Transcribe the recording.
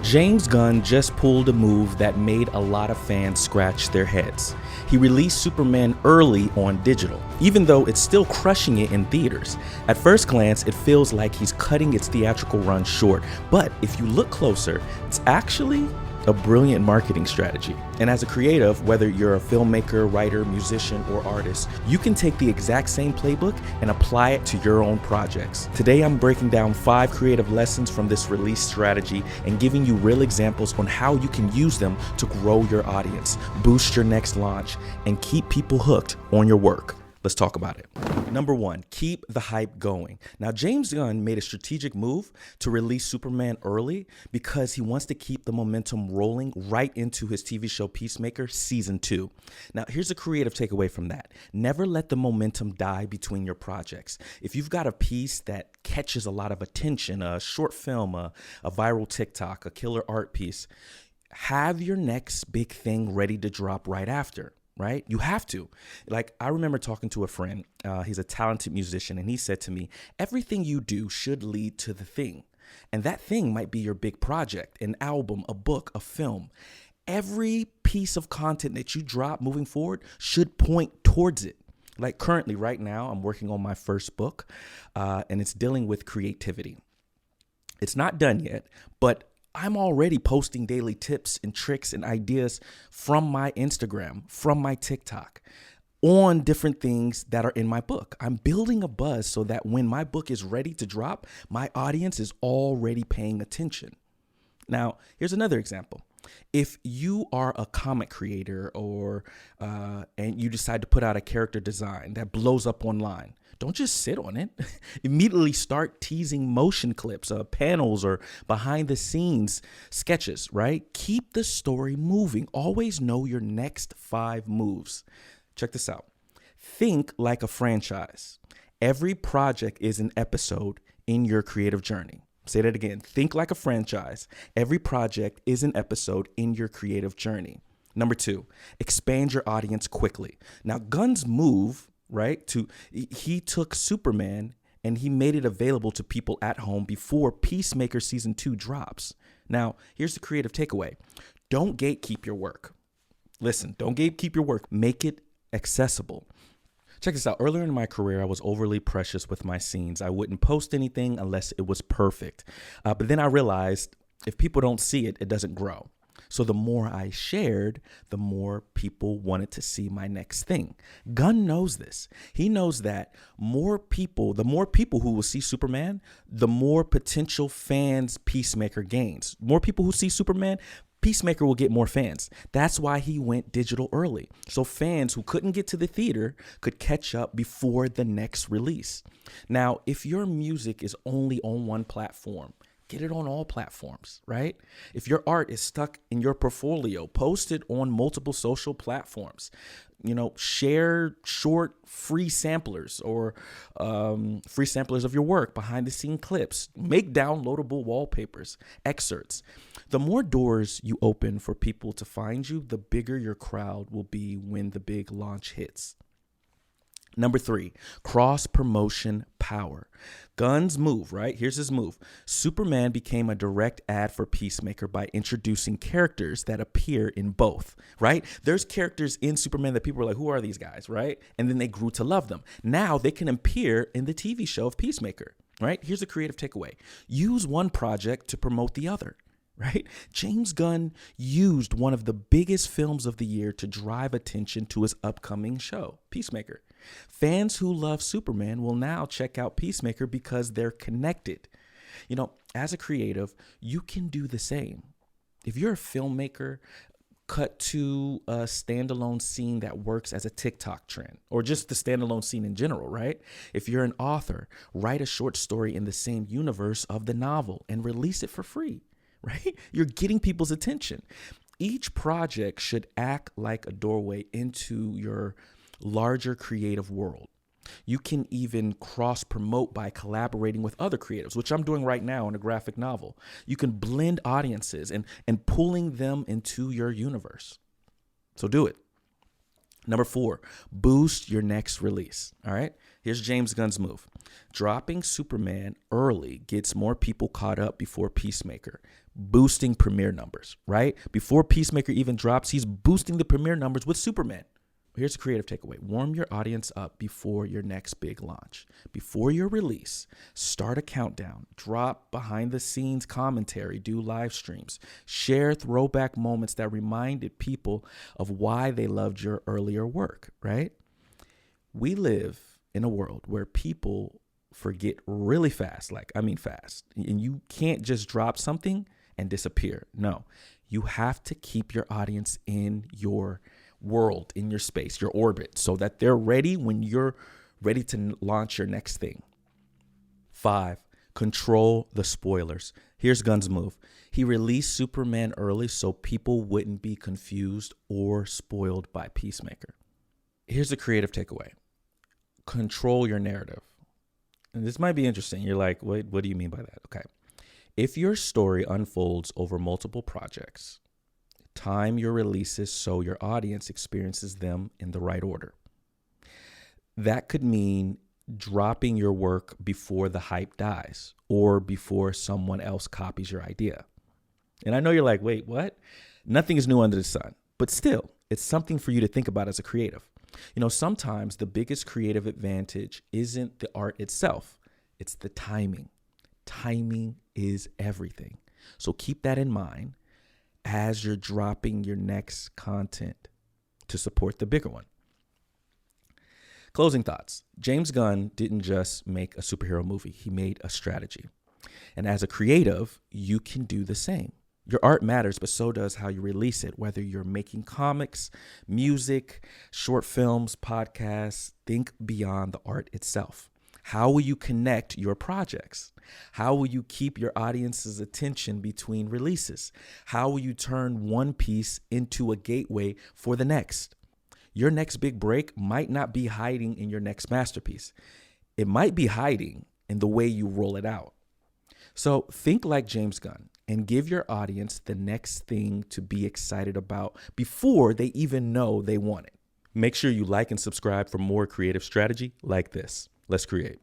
James Gunn just pulled a move that made a lot of fans scratch their heads. He released Superman early on digital, even though it's still crushing it in theaters. At first glance, it feels like he's cutting its theatrical run short, but if you look closer, it's actually a brilliant marketing strategy. And as a creative, whether you're a filmmaker, writer, musician, or artist, you can take the exact same playbook and apply it to your own projects. Today, I'm breaking down 5 creative lessons from this release strategy and giving you real examples on how you can use them to grow your audience, boost your next launch, and keep people hooked on your work. Let's talk about it. Number 1, keep the hype going. Now, James Gunn made a strategic move to release Superman early because he wants to keep the momentum rolling right into his TV show Peacemaker Season 2. Now, here's a creative takeaway from that. Never let the momentum die between your projects. If you've got a piece that catches a lot of attention, a short film, a viral TikTok, a killer art piece, have your next big thing ready to drop right after. Right? You have to. Like, I remember talking to a friend, he's a talented musician, and he said to me, everything you do should lead to the thing. And that thing might be your big project, an album, a book, a film. Every piece of content that you drop moving forward should point towards it. Like currently, right now, I'm working on my first book, and it's dealing with creativity. It's not done yet, but I'm already posting daily tips and tricks and ideas from my Instagram, from my TikTok, on different things that are in my book. I'm building a buzz so that when my book is ready to drop, my audience is already paying attention. Now, here's another example. If you are a comic creator and you decide to put out a character design that blows up online, don't just sit on it. Immediately start teasing motion clips, panels, or behind the scenes sketches, right? Keep the story moving. Always know your next 5 moves. Check this out. Think like a franchise. Every project is an episode in your creative journey. Say that again. Think like a franchise. Every project is an episode in your creative journey. Number 2, expand your audience quickly. Now, Gunn's move, right, he took Superman and he made it available to people at home before Peacemaker Season 2 drops. Now, here's the creative takeaway. Don't gatekeep your work. Listen, don't gatekeep your work. Make it accessible. Check this out. Earlier in my career, I was overly precious with my scenes. I wouldn't post anything unless it was perfect. But then I realized if people don't see it, it doesn't grow. So the more I shared, the more people wanted to see my next thing. Gunn knows this. He knows that the more people who will see Superman, the more potential fans Peacemaker gains. More people who see Superman, Peacemaker will get more fans. That's why he went digital early. So fans who couldn't get to the theater could catch up before the next release. Now, if your music is only on one platform, get it on all platforms, right? If your art is stuck in your portfolio, post it on multiple social platforms. Share short free samplers or free samplers of your work, behind the scene clips. Make downloadable wallpapers, excerpts. The more doors you open for people to find you, the bigger your crowd will be when the big launch hits. Number 3, cross-promotion power. Gunn's move, right? Here's his move. Superman became a direct ad for Peacemaker by introducing characters that appear in both, right? There's characters in Superman that people are like, who are these guys, right? And then they grew to love them. Now they can appear in the TV show of Peacemaker, right? Here's a creative takeaway. Use one project to promote the other. Right? James Gunn used one of the biggest films of the year to drive attention to his upcoming show, Peacemaker. Fans who love Superman will now check out Peacemaker because they're connected. As a creative, you can do the same. If you're a filmmaker, cut to a standalone scene that works as a TikTok trend, or just the standalone scene in general, right? If you're an author, write a short story in the same universe of the novel and release it for free. Right? You're getting people's attention. Each project should act like a doorway into your larger creative world. You can even cross-promote by collaborating with other creatives, which I'm doing right now in a graphic novel. You can blend audiences and pulling them into your universe. So do it. Number 4, boost your next release. All right. Here's James Gunn's move. Dropping Superman early gets more people caught up before Peacemaker, boosting premiere numbers, right? Before Peacemaker even drops, he's boosting the premiere numbers with Superman. Here's a creative takeaway. Warm your audience up before your next big launch. Before your release, start a countdown, drop behind the scenes commentary, do live streams, share throwback moments that reminded people of why they loved your earlier work, right? We live in a world where people forget really fast, fast. And you can't just drop something and disappear. No, you have to keep your audience in your world, in your space, your orbit, so that they're ready when you're ready to launch your next thing. 5, control the spoilers. Here's Gunn's move. He released Superman early so people wouldn't be confused or spoiled by Peacemaker. Here's a creative takeaway. Control your narrative. And this might be interesting. You're like, wait, what do you mean by that? Okay. If your story unfolds over multiple projects, time your releases so your audience experiences them in the right order. That could mean dropping your work before the hype dies or before someone else copies your idea. And I know you're like, wait, what? Nothing is new under the sun. But still, it's something for you to think about as a creative. Sometimes the biggest creative advantage isn't the art itself. It's the timing. Timing is everything. So keep that in mind as you're dropping your next content to support the bigger one. Closing thoughts. James Gunn didn't just make a superhero movie. He made a strategy. And as a creative, you can do the same. Your art matters, but so does how you release it. Whether you're making comics, music, short films, podcasts, think beyond the art itself. How will you connect your projects? How will you keep your audience's attention between releases? How will you turn one piece into a gateway for the next? Your next big break might not be hiding in your next masterpiece. It might be hiding in the way you roll it out. So think like James Gunn and give your audience the next thing to be excited about before they even know they want it. Make sure you like and subscribe for more creative strategy like this. Let's create.